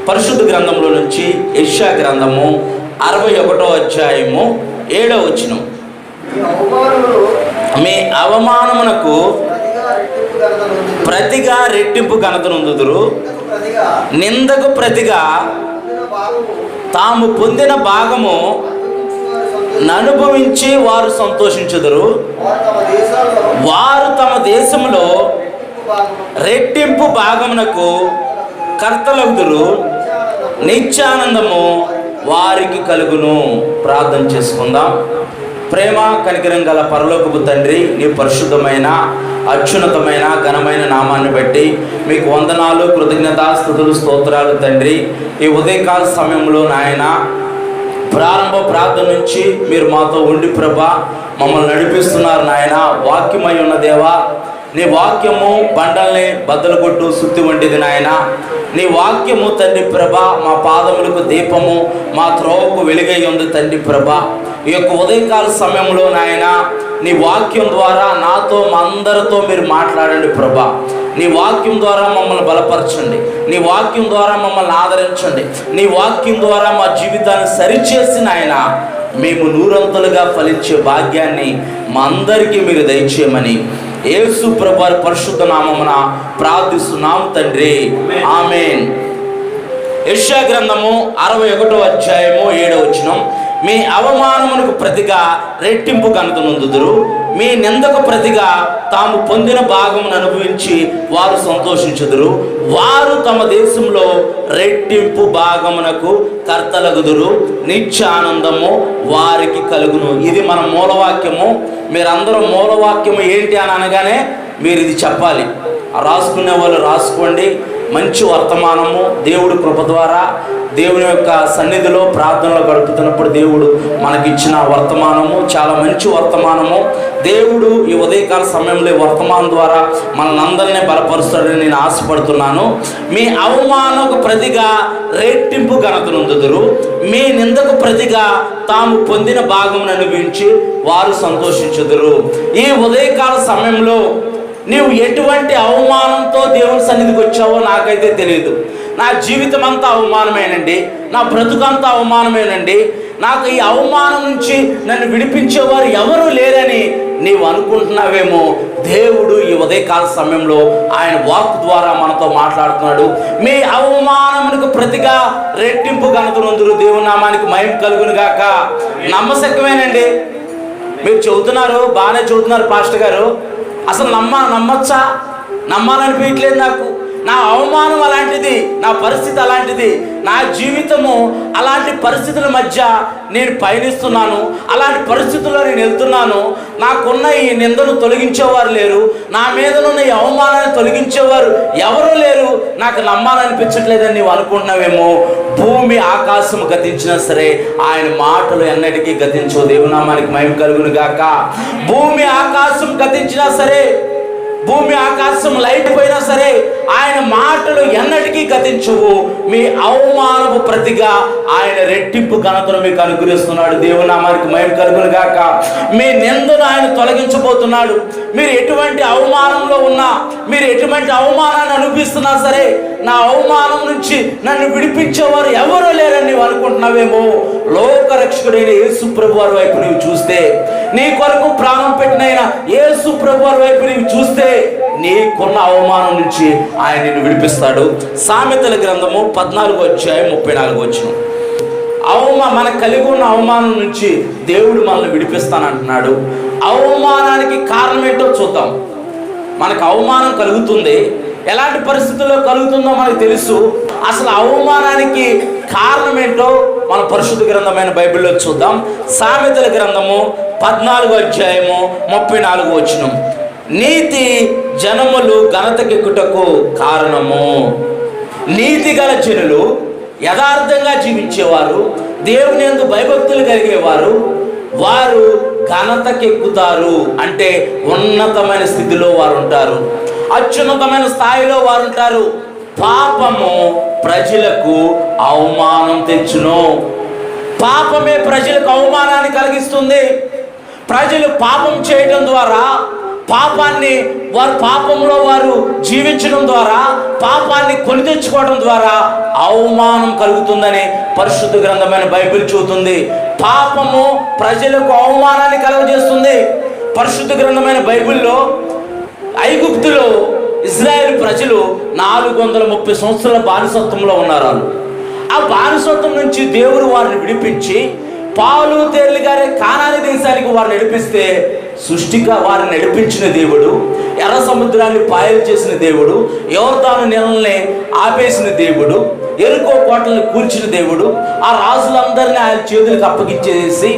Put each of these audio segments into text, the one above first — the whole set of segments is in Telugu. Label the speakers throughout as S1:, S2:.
S1: పరిశుద్ధ గ్రంథంలో నుంచి యెషయా గ్రంథము 61వ అధ్యాయము 7వ వచనం. మీ అవమానమునకు ప్రతిగా రెట్టింపు ఘనత నొందుదురు, నిందకు ప్రతిగా తాము పొందిన భాగము అనుభవించి వారు సంతోషించుదురు. వారు తమ దేశంలో రెట్టింపు భాగమునకు కర్తలగుదురు, నిత్యానందము వారికి కలుగును. ప్రార్థన చేసుకుందాం. ప్రేమ కనికరం గల పరలోకపు తండ్రి, నీ పరిశుద్ధమైన అత్యున్నతమైన ఘనమైన నామాన్ని బట్టి మీకు వందనాలు, కృతజ్ఞతాస్తుతులు, స్తోత్రాలు తండ్రి. ఈ ఉదయకాల సమయంలో నాయన ప్రారంభ ప్రార్థన నుంచి మీరు మాతో ఉండి ప్రభా మమ్మల్ని నడిపిస్తున్నారు నాయన. వాక్యమై ఉన్న దేవా, నీ వాక్యము బండల్ని బద్దలు కొట్టు సుత్తి వంటిది నాయన. నీ వాక్యము తండ్రి ప్రభా మా పాదములకు దీపము, మా త్రోవకు వెలుగై ఉంది తండ్రి ప్రభా. ఈ యొక్క ఉదయకాల సమయంలో నాయన నీ వాక్యం ద్వారా నాతో మా అందరితో మీరు మాట్లాడండి ప్రభా. నీ వాక్యం ద్వారా మమ్మల్ని బలపరచండి, నీ వాక్యం ద్వారా మమ్మల్ని ఆదరించండి, నీ వాక్యం ద్వారా మా జీవితాన్ని సరిచేసి నాయన మేము నూరంతలుగా ఫలించే భాగ్యాన్ని మా అందరికీ మీరు దయచేయమని యేసు ప్రభువారి పరిశుద్ధ నామమున ప్రార్థిస్తున్నాం తండ్రి, ఆమేన్. యెషయా గ్రంథము 61వ అధ్యాయము 7వ వచనం. మీ అవమానమునకు ప్రతిగా రెట్టింపు ఘనత నొందుదురు, మీ నిందకు ప్రతిగా తాము పొందిన భాగమును అనుభవించి వారు సంతోషించుదురు. వారు తమ దేశంలో రెట్టింపు భాగమునకు కర్తలగుదురు, నిత్యానందము వారికి కలుగును. ఇది మన మూలవాక్యము. మీరందరూ మూలవాక్యము ఏంటి అని అనగానే మీరు ఇది చెప్పాలి. రాసుకునే వాళ్ళు రాసుకోండి. మంచి వర్తమానము దేవుడి కృప ద్వారా దేవుని యొక్క సన్నిధిలో ప్రార్థనలో గడుపుతున్నప్పుడు దేవుడు మనకిచ్చిన వర్తమానము చాలా మంచి వర్తమానము. దేవుడు ఈ ఉదయకాల సమయంలో వర్తమానం ద్వారా మనల్ని అందరినీ బలపరుస్తాడని నేను ఆశపడుతున్నాను. మీ అవమానకు ప్రతిగా రెట్టింపు ఘనత నొందుదురు, మీ నిందకు ప్రతిగా తాము పొందిన భాగమును అనుభవించి వారు సంతోషించుదురు. ఈ ఉదయకాల సమయంలో నీవు ఎటువంటి అవమానంతో దేవుని సన్నిధికి వచ్చావో నాకైతే తెలియదు. నా జీవితం అంతా అవమానమేనండి, నా బ్రతుకంతా అవమానమేనండి, నాకు ఈ అవమానం నుంచి నన్ను విడిపించేవారు ఎవరూ లేరని నీవు అనుకుంటున్నావేమో. దేవుడు ఈ ఉదయకాల సమయంలో ఆయన వాక్ ద్వారా మనతో మాట్లాడుతున్నాడు. మీ అవమానమునకు ప్రతిగా రెట్టింపు ఘనత నొందురు. దేవుని నామానికి మహిమ కలుగును గాక. నమ్మశక్యమేనండి. మీరు చెబుతున్నారు, బాగానే చెబుతున్నారు పాస్టర్ గారు. అసలు నమ్మచ్చా? నమ్మాలనిపించలేదు నాకు. నా అవమానం అలాంటిది, నా పరిస్థితి అలాంటిది, నా జీవితము అలాంటి పరిస్థితుల మధ్య నేను పయనిస్తున్నాను. అలాంటి పరిస్థితుల్లో నేను వెళ్తున్నాను. నాకున్న ఈ నిందను తొలగించేవారు లేరు, నా మీదనున్న ఈ అవమానాన్ని తొలగించేవారు ఎవరూ లేరు. నాకు నమ్మాలనిపించట్లేదని నీవు అనుకుంటున్నావేమో. భూమి ఆకాశం గతించినా సరే ఆయన మాటలు ఎన్నటికీ గతించవు. దేవునామానికి మహిమ కలుగును గాక. భూమి ఆకాశం గతించినా సరే, భూమి ఆకాశం లైట్ పోయినా సరే ఆయన మాటలు ఎన్నటికీ గతించవు. మీ అవమానపు ప్రతిగా ఆయన రెట్టింపు ఘనతను మీకు అనుగ్రహిస్తున్నాడు. దేవుని నామానికి మహిమ కలుగును గాక. మీ నిందను ఆయన తొలగించబోతున్నాడు. మీరు ఎటువంటి అవమానంలో ఉన్నా, మీరు ఎటువంటి అవమానాన్ని అనుభవిస్తున్నా సరే, నా అవమానం నుంచి నన్ను విడిపించేవారు ఎవరూ లేరని నీవు అనుకుంటున్నావేమో. లోకరక్షకుడైన యేసు ప్రభువారి వైపు నీవు చూస్తే, నీ కొరకు ప్రాణం పెట్టినైనా యేసు ప్రభువారి వైపు నీవు చూస్తే నీకున్న అవమానం నుంచి ఆయన నిన్ను విడిపిస్తాడు. సామెతల గ్రంథము 14వ అధ్యాయం 34వ వచనం. మనకు కలిగి ఉన్న అవమానం నుంచి దేవుడు మనల్ని విడిపిస్తానంటున్నాడు. అవమానానికి కారణం ఏంటో చూద్దాం. మనకు అవమానం కలుగుతుంది, ఎలాంటి పరిస్థితుల్లో కలుగుతుందో మనకు తెలుసు. అసలు అవమానానికి కారణం ఏంటో మన పరిశుద్ధ గ్రంథమైన బైబిల్లో చూద్దాం. సామెతల గ్రంథము 14వ అధ్యాయము 34వ వచనం. నీతి జనములు ఘనతకెక్కుటకు కారణము. నీతి గల జనులు, యథార్థంగా జీవించేవారు, దేవుని యందు భయభక్తులు కలిగేవారు, వారు ఘనతకెక్కుతారు. అంటే ఉన్నతమైన స్థితిలో వారు ఉంటారు, అత్యున్నతమైన స్థాయిలో వారు ఉంటారు. పాపము ప్రజలకు అవమానం తెచ్చును. పాపమే ప్రజలకు అవమానాన్ని కలిగిస్తుంది. ప్రజలు పాపం చేయడం ద్వారా పాపాన్ని వారు పాపంలో వారు జీవించడం ద్వారా, పాపాన్ని కొని తెచ్చుకోవడం ద్వారా అవమానం కలుగుతుందని పరిశుద్ధ గ్రంథమైన బైబిల్ చెబుతుంది. పాపము ప్రజలకు అవమానాన్ని కలుగజేస్తుంది. పరిశుద్ధ గ్రంథమైన బైబిల్లో ఐగుప్తులో ఇజ్రాయేల్ ప్రజలు 430 సంవత్సరాల బానిసత్వంలో ఉన్నారు. ఆ బానిసత్వం నుంచి దేవుడు వారిని విడిపించి పాలు తేలిగానే కానాని దేశానికి వారిని నడిపిస్తే, వారిని నడిపించిన దేవుడు, ఎర్ర సముద్రాన్ని పాయలు చేసిన దేవుడు, యోర్దాను నీళ్ళని ఆపేసిన దేవుడు, ఎరుకో కోటలను కూల్చిన దేవుడు, ఆ రాజులందరినీ ఆయన చేతులకు అప్పగించేసి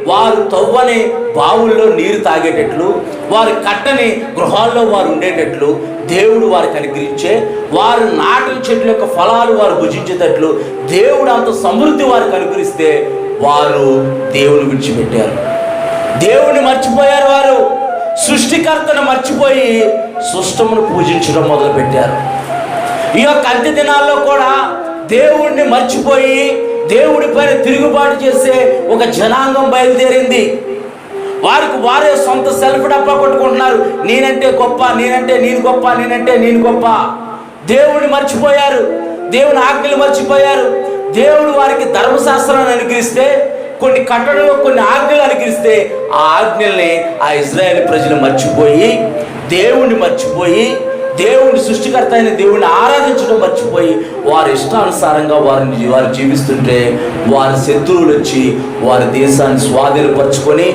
S1: వారు తవ్వని బావుల్లో నీరు తాగేటట్లు, వారి కట్టని గృహాల్లో వారు ఉండేటట్లు దేవుడు వారికి అనుగ్రహించే, వారు నాటిన చెట్ల యొక్క ఫలాలు వారు భుజించేటట్లు దేవుడు అంత సమృద్ధి వారికి అనుగ్రహిస్తే వారు దేవుని విడిచిపెట్టారు. దేవుని మర్చిపోయారు. వారు సృష్టికర్తను మర్చిపోయి సృష్టమును పూజించడం మొదలుపెట్టారు. ఈ యొక్క అంత్య దినాల్లో కూడా దేవుణ్ణి మర్చిపోయి దేవుడి పైన తిరుగుబాటు చేసే ఒక జనాంగం బయలుదేరింది. వారే సొంత సెల్ఫ్ డబ్బా కొట్టుకుంటున్నారు. నేనంటే గొప్ప, నేనంటే నేను గొప్ప, నేనంటే నేను గొప్ప. దేవుడిని మర్చిపోయారు, దేవుని ఆజ్ఞలు మర్చిపోయారు. దేవుడు వారికి ధర్మశాస్త్రాన్ని అనుగ్రహిస్తే, కొన్ని కట్టడలు, కొన్ని ఆజ్ఞలు అనుగ్రహిస్తే, ఆ ఆజ్ఞల్ని ఆ ఇజ్రాయేల్ ప్రజలు మర్చిపోయి దేవుని సృష్టికర్త అయిన దేవుని ఆరాధించడం మర్చిపోయి వారి ఇష్టానుసారంగా వారు జీవిస్తుంటే, వారి శత్రువులు వచ్చి వారి దేశాన్ని స్వాధీనపరుచుకొని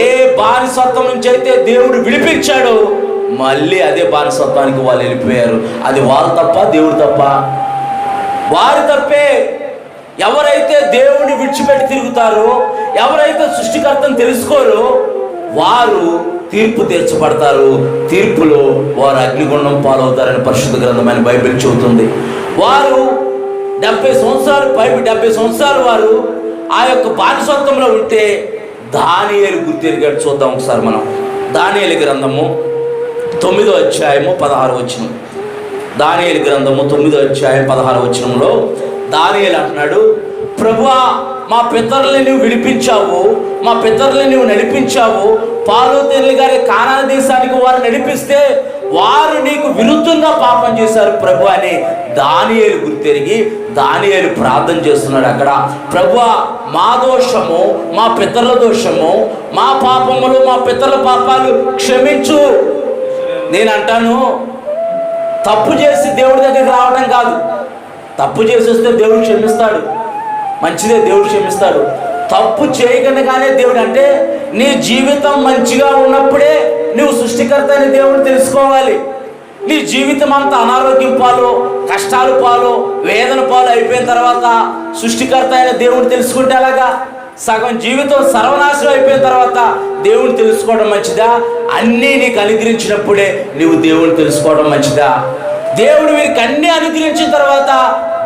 S1: ఏ బానిసత్వం నుంచి అయితే దేవుడు విడిపించాడో మళ్ళీ అదే బానిసత్వానికి వాళ్ళు వెళ్ళిపోయారు. అది వాళ్ళ తప్ప, దేవుడు తప్ప? వారి తప్పే. ఎవరైతే దేవుని విడిచిపెట్టి తిరుగుతారో, ఎవరైతే సృష్టికర్తను తెలుసుకోరో వారు తీర్పు తీర్చబడతారు. తీర్పులో వారు అగ్నిగుండం పాలవుతారని పరిశుద్ధ గ్రంథమైన బైబిల్ చెబుతుంది. వారు 70 సంవత్సరాలు వారు ఆ యొక్క బానిసత్వంలో ఉంటే దానియేలు గుర్తెరిగాడు. చూద్దాం ఒకసారి మనం. దానియేలు గ్రంథము 9వ అధ్యాయము 16వ వచనం. దానియేలు గ్రంథము 9వ అధ్యాయం 16వ వచనంలో దానియేలు అంటున్నాడు, ప్రభువా, మా పితరుల్ని నువ్వు విడిపించావు, మా పితరుల్ని నువ్వు నడిపించావు. పాలు తేలిగానే కానాని దేశానికి వారు నడిపిస్తే వారు నీకు విరుద్ధంగా పాపం చేశారు ప్రభు అని దానియేలు గుర్తెరిగి దానియేలు ప్రార్థన చేస్తున్నాడు. అక్కడ ప్రభువా, మా దోషము, మా పితరుల దోషము, మా పాపములు, మా పితరుల పాపాలు క్షమించు. నేను అంటాను, తప్పు చేసి దేవుడి దగ్గరికి రావడం కాదు. తప్పు చేసి వస్తే దేవుడు క్షమిస్తాడు, మంచిదే, దేవుడు క్షమిస్తాడు. తప్పు చేయకుండానే దేవుడు, అంటే నీ జీవితం మంచిగా ఉన్నప్పుడే నువ్వు సృష్టికర్త అని దేవుడు తెలుసుకోవాలి. నీ జీవితం అంతా అనారోగ్యం పాలు, కష్టాలు పాలు, వేదన పాలు అయిపోయిన తర్వాత సృష్టికర్త అయిన దేవుడు తెలుసుకుంటే అలాగా? సగం జీవితం సర్వనాశనం అయిపోయిన తర్వాత దేవుని తెలుసుకోవడం మంచిదా? అన్నీ నీకు అనుగ్రహించినప్పుడే నువ్వు దేవుని తెలుసుకోవడం మంచిదా? దేవుడు వీరికి అన్నీ అనుగ్రహించిన తర్వాత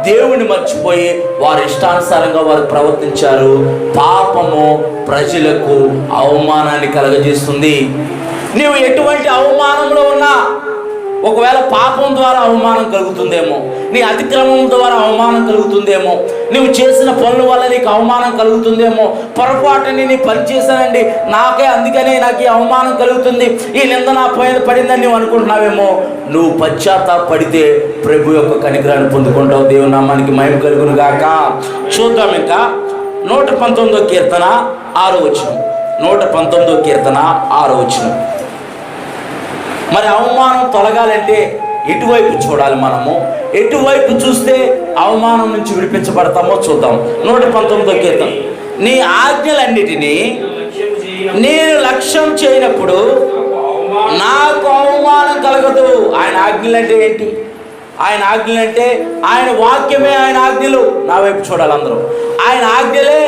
S1: దేవుని మర్చిపోయి వారి ఇష్టానుసారంగా వారు ప్రవర్తించారు. పాపము ప్రజలకు అవమానాన్ని కలగజేస్తుంది. నీవు ఎటువంటి అవమానంలో ఉన్నా, ఒకవేళ పాపం ద్వారా అవమానం కలుగుతుందేమో, నీ అతిక్రమం ద్వారా అవమానం కలుగుతుందేమో, నువ్వు చేసిన పనుల వల్ల నీకు అవమానం కలుగుతుందేమో, పొరపాటుని నీ పని చేశానండి అందుకనే నాకు ఈ అవమానం కలుగుతుంది, ఈ నింద నా పడిందని నువ్వు అనుకుంటున్నావేమో. నువ్వు పశ్చాత్తాపడితే ప్రభు యొక్క కనికరాన్ని పొందుకుంటావు. దేవుని నామానికి మహిమ కలుగును గాక. చూద్దాం ఇంకా 119వ కీర్తన 6వ వచనం. 119వ కీర్తన 6వ వచనం. మరి అవమానం తొలగాలంటే ఎటువైపు చూడాలి? మనము ఎటువైపు చూస్తే అవమానం నుంచి విడిపించబడతామో చూద్దాం. 119వ కీర్తన. నీ ఆజ్ఞలన్నిటినీ నేను లక్ష్యం చేయనప్పుడు నాకు అవమానం కలగదు. ఆయన ఆజ్ఞలంటే ఏంటి? ఆయన ఆజ్ఞలంటే ఆయన వాక్యమే. ఆయన ఆజ్ఞలు నా వైపు చూడాలి అందరూ. ఆయన ఆజ్ఞలే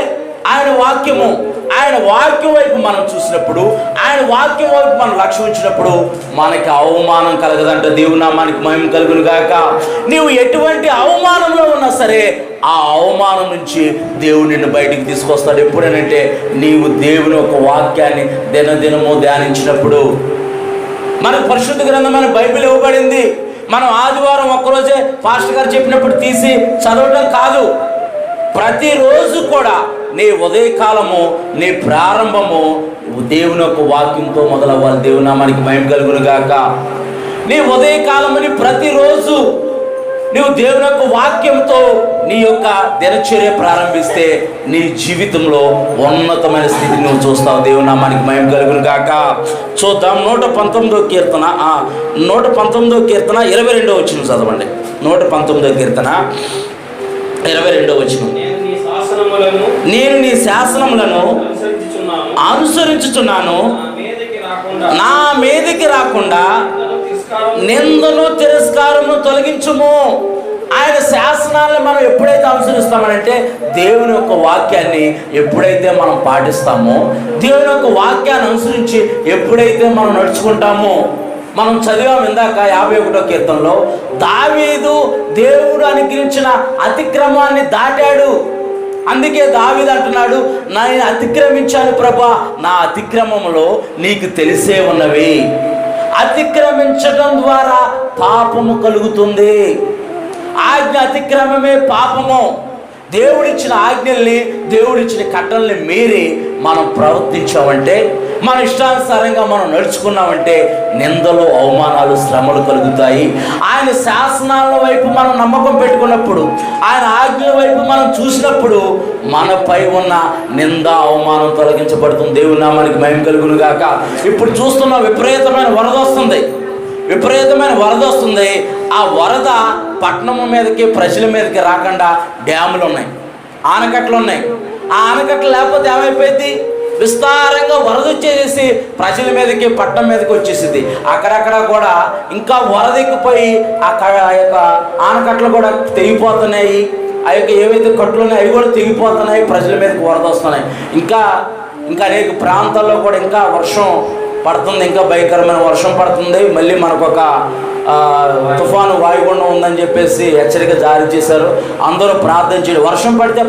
S1: ఆయన వాక్యము. ఆయన వాక్యం వైపు మనం చూసినప్పుడు, ఆయన వాక్యం వైపు మనం లక్ష్యం ఉంచినప్పుడు మనకి అవమానం కలగదంట. దేవుని నామానికి మహిమ కలుగును గాక. నీవు ఎటువంటి అవమానంలో ఉన్నా సరే ఆ అవమానం నుంచి దేవుడు నిన్ను బయటికి తీసుకొస్తాడు. ఎప్పుడనంటే నీవు దేవుని ఒక వాక్యాన్ని దినదినము ధ్యానించినప్పుడు. మనకు పరిశుద్ధ గ్రంథమైన బైబిల్ ఇవ్వబడింది. మనం ఆదివారం ఒక్కరోజే పాస్టర్ గారు చెప్పినప్పుడు తీసి చదవడం కాదు. ప్రతిరోజు కూడా నీ ఉదయకాలము, నీ ప్రారంభము దేవుని యొక్క వాక్యంతో మొదలవ్వాలి. దేవుని నామానికి మహిమ కలుగును గాక. నీ ఉదయకాలమని ప్రతిరోజు నువ్వు దేవుని యొక్క వాక్యంతో నీ యొక్క దినచర్య ప్రారంభిస్తే నీ జీవితంలో ఉన్నతమైన స్థితిని నువ్వు చూస్తావు. దేవుని నామానికి మహిమ కలుగును గాక. చూద్దాం. 119వ కీర్తన 22వ వచనం చదవండి. 119వ కీర్తన 22వ వచనం. నేను నీ శాసనములను అనుసరించుచున్నాను, నా మీదకి రాకుండా నిందను తిరస్కారము తొలగించుము. ఆయన శాసనాలను మనం ఎప్పుడైతే అనుసరిస్తామనంటే, దేవుని యొక్క వాక్యాన్ని ఎప్పుడైతే మనం పాటిస్తామో, దేవుని యొక్క వాక్యాన్ని అనుసరించి ఎప్పుడైతే మనం నడుచుకుంటామో, మనం చదివాము ఇందాక 51వ కీర్తనలో, దావీదు దేవుడు అనుగ్రహించిన అతిక్రమాన్ని దాటాడు. అందుకే దావీదు అంటున్నాడు, నేను అతిక్రమించాను ప్రభా, నా అతిక్రమములో నీకు తెలిసే ఉన్నవి. అతిక్రమించడం ద్వారా పాపము కలుగుతుంది. ఆజ్ఞ అతిక్రమమే పాపము. దేవుడిచ్చిన ఆజ్ఞల్ని, దేవుడిచ్చిన కట్టల్ని మీరి మనం ప్రవర్తించామంటే, మన ఇష్టానుసారంగా మనం నడుచుకున్నామంటే నిందలు, అవమానాలు, శ్రమలు కలుగుతాయి. ఆయన శాసనాల వైపు మనం నమ్మకం పెట్టుకున్నప్పుడు, ఆయన ఆజ్ఞల వైపు మనం చూసినప్పుడు మనపై ఉన్న నింద, అవమానం తొలగించబడుతుంది. దేవుని నామానికి మహిమ కలుగును గాక. ఇప్పుడు చూస్తున్న విపరీతమైన వరద వస్తుంది. ఆ వరద పట్టణం మీదకి, ప్రజల మీదకి రాకుండా డ్యాములు ఉన్నాయి, ఆనకట్టలు ఉన్నాయి. ఆ ఆనకట్టలు లేకపోతే ఏమైపోయింది? విస్తారంగా వరద వచ్చేసి ప్రజల మీదకి, పట్టణం మీదకి వచ్చేసింది. అక్కడక్కడ కూడా ఇంకా వరద ఎక్కిపోయి ఆ యొక్క ఆనకట్టలు కూడా తెగిపోతున్నాయి. ఆ యొక్క ఏవైతే కట్లు ఉన్నాయో అవి కూడా తెగిపోతున్నాయి, ప్రజల మీదకి వరద వస్తున్నాయి. ఇంకా అనేక ప్రాంతాల్లో కూడా ఇంకా వర్షం పడుతుంది, ఇంకా భయంకరమైన వర్షం పడుతుంది. మళ్ళీ మనకు ఒక తుఫాను వాయుగుండం ఉందని చెప్పేసి హెచ్చరిక జారీ చేశారు. అందరూ ప్రార్థన చేయాలి. వర్షం పడితే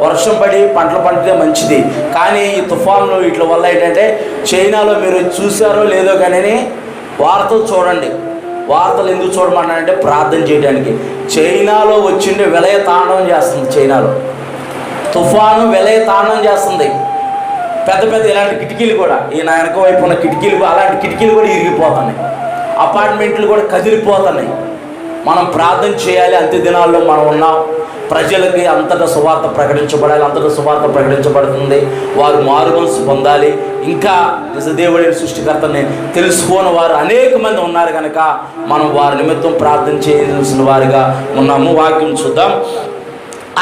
S1: వర్షం పడి పంటలు పండితే మంచిది. కానీ ఈ తుఫాన్లు వీటి వల్ల ఏంటంటే, చైనాలో మీరు చూసారో లేదో కానీ వార్తలు చూడండి. వార్తలు ఎందుకు చూడమన్నారంటే ప్రార్థన చేయడానికి. చైనాలో వచ్చిండే విలయ తాండవం చేస్తుంది. చైనాలో తుఫాను విలయ తాండవం చేస్తుంది. పెద్ద ఇలాంటి కిటికీలు కూడా, ఈ నా వెనక వైపు ఉన్న కిటికీలు, అలాంటి కిటికీలు కూడా ఇరిగిపోతున్నాయి. అపార్ట్మెంట్లు కూడా కదిలిపోతున్నాయి. మనం ప్రార్థన చేయాలి. అంత్య దినాల్లో మనం ఉన్నాం. ప్రజలకి అంతటా సువార్త ప్రకటించబడాలి. అంతటా సువార్త ప్రకటించబడుతుంది. వారు మారుమనసు పొందాలి. ఇంకా నిజదేవుడైన సృష్టికర్తని తెలుసుకోని వారు అనేక మంది ఉన్నారు కనుక మనం వారి నిమిత్తం ప్రార్థన చేయాల్సిన వారిగా ఉన్నాము. వాక్యం చూద్దాం.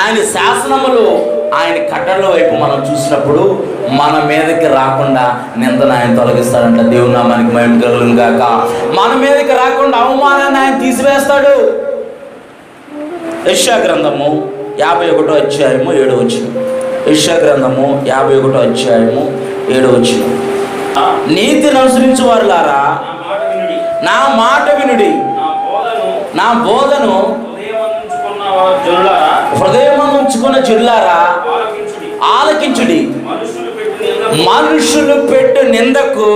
S1: ఆయన శాసనములు, ఆయన కట్టడల వైపు మనం చూసినప్పుడు మన మీదకి రాకుండా నిందను ఆయన తొలగిస్తాడంట. దేవుని నామానికి మహిమ కలుగును గాక. మన మీదకి రాకుండా అవమానాన్ని ఆయన తీసివేస్తాడు. యెషయా గ్రంథము 51వ అధ్యాయము 7వ వచనం. యెషయా గ్రంథము 51వ అధ్యాయము 7వ వచనం. నీతిని అనుసరించు వారులారా, నా మాట వినుడి, నా బోధను హృదయమందుకున్న జనులారా ఆలకించుడి. మనుషులు పెట్టు నిందకు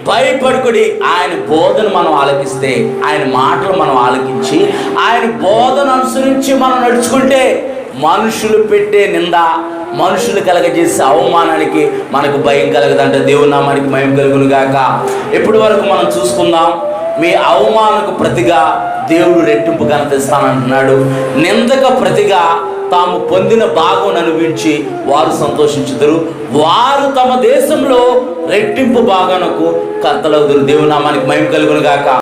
S1: భయపడుకుడి. ఆయన బోధన మనం ఆలకిస్తే, ఆయన మాటలు మనం ఆలకించి, ఆయన బోధన అనుసరించి మనం నడుచుకుంటే మనుషులు పెట్టే నింద, మనుషులు కలగజేసే అవమానానికి మనకు భయం కలగదంటే. దేవుని నామానికి మహిమ కలుగును గాక. ఇప్పటి వరకు మనం చూసుకుందాం. మీ అవమానకు ప్రతిగా దేవుడు రెట్టింపు ఘనత ఇస్తానంటున్నాడు. నిందకు ప్రతిగా తాము పొందిన భాగం అనుభవించి వారు సంతోషించుదురు. వారు తమ దేశంలో రెట్టింపు భాగానికి కర్తలవుదురు. దేవుని నామానికి మహిమ కలుగును గాక.